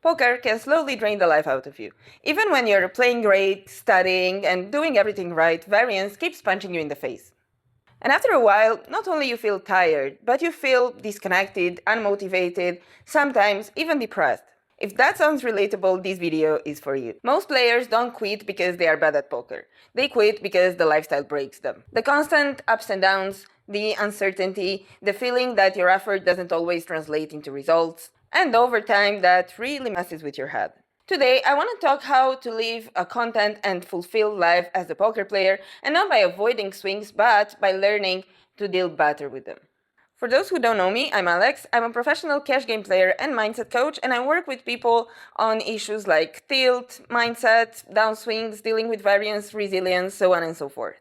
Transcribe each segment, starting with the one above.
Poker can slowly drain the life out of you. Even when you're playing great, studying, and doing everything right, variance keeps punching you in the face. And after a while, not only you feel tired, but you feel disconnected, unmotivated, sometimes even depressed. If that sounds relatable, this video is for you. Most players don't quit because they are bad at poker. They quit because the lifestyle breaks them. The constant ups and downs, the uncertainty, the feeling that your effort doesn't always translate into results, and over time that really messes with your head. Today, I want to talk how to live a content and fulfilled life as a poker player, and not by avoiding swings, but by learning to deal better with them. For those who don't know me, I'm Alex. I'm a professional cash game player and mindset coach, and I work with people on issues like tilt, mindset, downswings, dealing with variance, resilience, so on and so forth.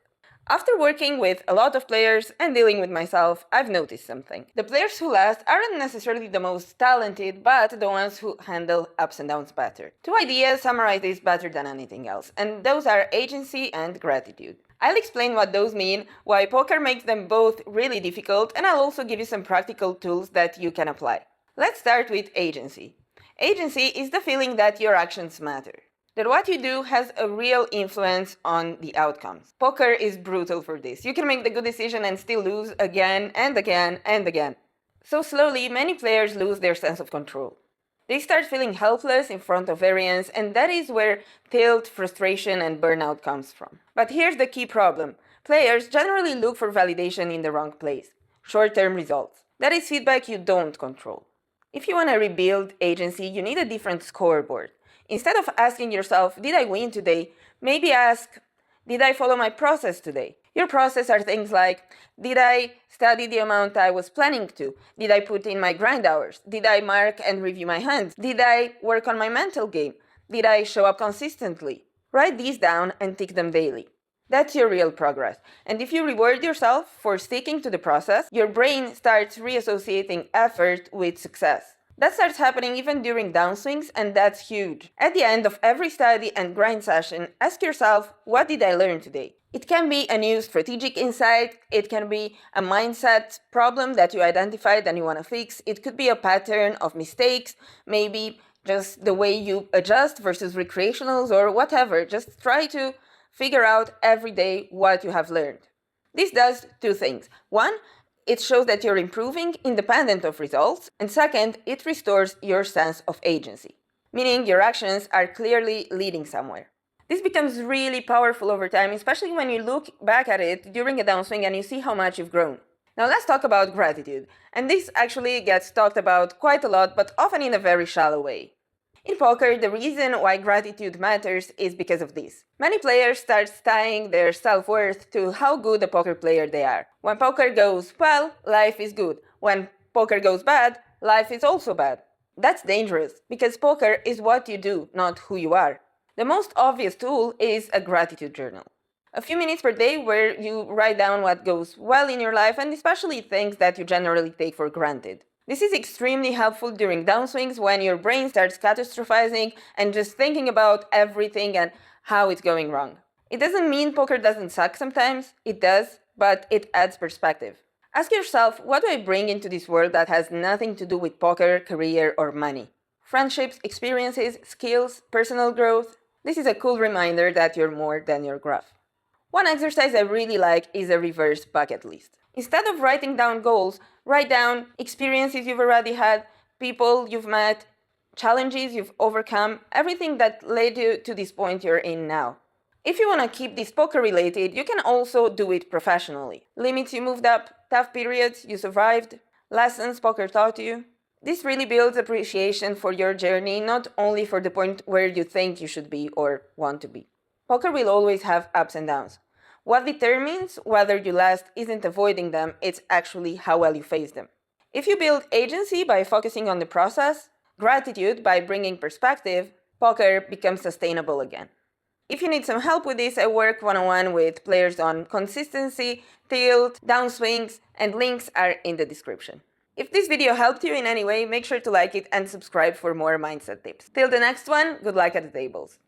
After working with a lot of players and dealing with myself, I've noticed something. The players who last aren't necessarily the most talented, but the ones who handle ups and downs better. Two ideas summarize this better than anything else, and those are agency and gratitude. I'll explain what those mean, why poker makes them both really difficult, and I'll also give you some practical tools that you can apply. Let's start with agency. Agency is the feeling that your actions matter, that what you do has a real influence on the outcomes. Poker is brutal for this. You can make the good decision and still lose again and again and again. So slowly, many players lose their sense of control. They start feeling helpless in front of variance, and that is where tilt, frustration, and burnout comes from. But here's the key problem. Players generally look for validation in the wrong place. Short-term results. That is feedback you don't control. If you want to rebuild agency, you need a different scoreboard. Instead of asking yourself, did I win today? Maybe ask, did I follow my process today? Your process are things like, did I study the amount I was planning to? Did I put in my grind hours? Did I mark and review my hands? Did I work on my mental game? Did I show up consistently? Write these down and tick them daily. That's your real progress. And if you reward yourself for sticking to the process, your brain starts reassociating effort with success. That starts happening even during downswings, and that's huge. At the end of every study and grind session, ask yourself, what did I learn today? It can be a new strategic insight, it can be a mindset problem that you identified and you want to fix, it could be a pattern of mistakes, maybe just the way you adjust versus recreationals or whatever. Just try to figure out every day what you have learned. This does two things. One, it shows that you're improving independent of results, and second, it restores your sense of agency, meaning your actions are clearly leading somewhere. This becomes really powerful over time, especially when you look back at it during a downswing and you see how much you've grown. Now let's talk about gratitude, and this actually gets talked about quite a lot, but often in a very shallow way. In poker, the reason why gratitude matters is because of this. Many players start tying their self-worth to how good a poker player they are. When poker goes well, life is good. When poker goes bad, life is also bad. That's dangerous, because poker is what you do, not who you are. The most obvious tool is a gratitude journal. A few minutes per day where you write down what goes well in your life, and especially things that you generally take for granted. This is extremely helpful during downswings when your brain starts catastrophizing and just thinking about everything and how it's going wrong. It doesn't mean poker doesn't suck sometimes, it does, but it adds perspective. Ask yourself, what do I bring into this world that has nothing to do with poker, career, or money? Friendships, experiences, skills, personal growth. This is a cool reminder that you're more than your graph. One exercise I really like is a reverse bucket list. Instead of writing down goals, write down experiences you've already had, people you've met, challenges you've overcome, everything that led you to this point you're in now. If you want to keep this poker related, you can also do it professionally. Limits you moved up, tough periods you survived, lessons poker taught you. This really builds appreciation for your journey, not only for the point where you think you should be or want to be. Poker will always have ups and downs. What determines whether you last isn't avoiding them, it's actually how well you face them. If you build agency by focusing on the process, gratitude by bringing perspective, poker becomes sustainable again. If you need some help with this, I work one-on-one with players on consistency, tilt, downswings, and links are in the description. If this video helped you in any way, make sure to like it and subscribe for more mindset tips. Till the next one, good luck at the tables.